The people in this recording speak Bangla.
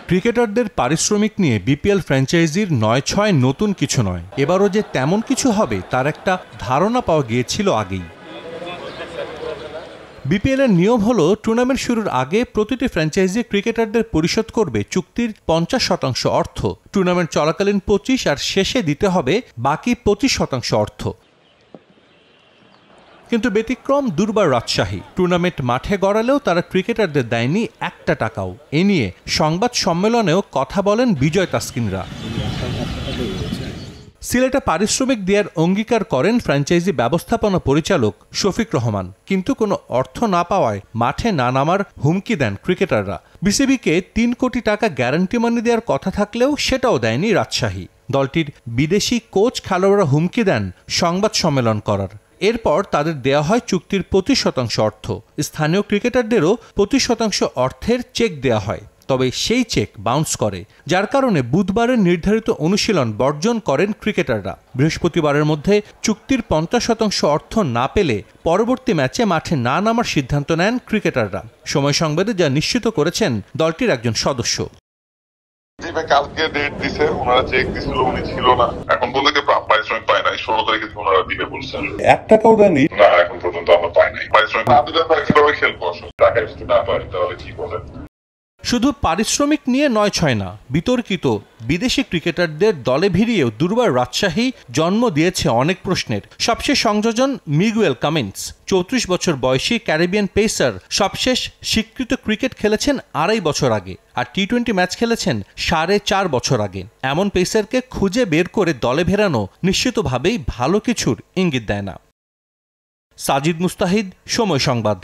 ক্রিকেটারদের পারিশ্রমিক নিয়ে বিপিএল ফ্র্যাঞ্চাইজির ৯-৬ নতুন কিছু নয়, এবারও যে তেমন কিছু হবে তার একটা ধারণা পাওয়া গিয়েছিল আগেই। বিপিএল এর নিয়ম হলো টুর্নামেন্ট শুরুর আগে প্রতিটি ফ্র্যাঞ্চাইজি ক্রিকেটারদের পরিশোধ করবে চুক্তির ৫০% অর্থ। টুর্নামেন্ট চলাকালীন ২৫ আর শেষে দিতে হবে বাকি ২৫% অর্থ। কিন্তু ব্যতিক্রম দুর্বার রাজশাহী। টুর্নামেন্ট মাঠে গড়ালেও তারা ক্রিকেটারদের দেয়নি একটা টাকাও। এ নিয়ে সংবাদ সম্মেলনেও কথা বলেন বিজয় তাসকিনরা। সিলেটে পারিশ্রমিক দেওয়ার অঙ্গীকার করেন ফ্র্যাঞ্চাইজি ব্যবস্থাপনা পরিচালক শফিক রহমান, কিন্তু কোনো অর্থ না পাওয়ায় মাঠে না নামার হুমকি দেন ক্রিকেটাররা। বিসিবিকে ৩ কোটি টাকা গ্যারান্টি মানি দেওয়ার কথা থাকলেও সেটাও দেয়নি রাজশাহী। দলটির বিদেশি কোচ খেলোয়াড়রা হুমকি দেন সংবাদ সম্মেলন করার। এরপর তাদের দেয়া হয় চুক্তির ২৫% অর্থ। স্থানীয় ক্রিকেটারদেরও ২৫% অর্থের চেক দেয়া হয়, তবে সেই চেক বাউন্স করে, যার কারণে বুধবারের নির্ধারিত অনুশীলন বর্জন করেন ক্রিকেটাররা। বৃহস্পতিবারের মধ্যে চুক্তির ৫০% অর্থ না পেলে পরবর্তী ম্যাচে মাঠে না নামার সিদ্ধান্ত নেন ক্রিকেটাররা। সময় সংবাদে যা নিশ্চিত করেছেন দলটির একজন সদস্য। কালকে ডেট দিছে, ওনারা চেক দিছিল, উনি ছিল না। এখন বলতে পারিশ্রমিক পায় নাই, ১৬ তারিখে ওনারা দিবে বলছেন। ১ টাকাও দেননি না, এখন পর্যন্ত আমরা পাই নাই। পারিশ্রমিক না দিলে তারা কিভাবে খেলবো? টাকা যদি না পাই তাহলে কি বলেন? শুধু পারিশ্রমিক নিয়ে ৯-৬ না, বিতর্কিত বিদেশি ক্রিকেটারদের দলে ভিড়িয়েও দুর্বার রাজশাহী জন্ম দিয়েছে অনেক প্রশ্নের। সবশেষ সংযোজন মিগুয়েল কামিন্স, ৩৪ বছর বয়সী ক্যারিবিয়ান পেসার, সবশেষ স্বীকৃত ক্রিকেট খেলেছেন ২.৫ বছর আগে, আর টি-20 ম্যাচ খেলেছেন ৪.৫ বছর আগে। এমন পেসারকে খুঁজে বের করে দলে ফেরানো নিশ্চিতভাবেই ভালো কিছুর ইঙ্গিত দেয় না। সাজিদ মুস্তাহিদ, সময় সংবাদ।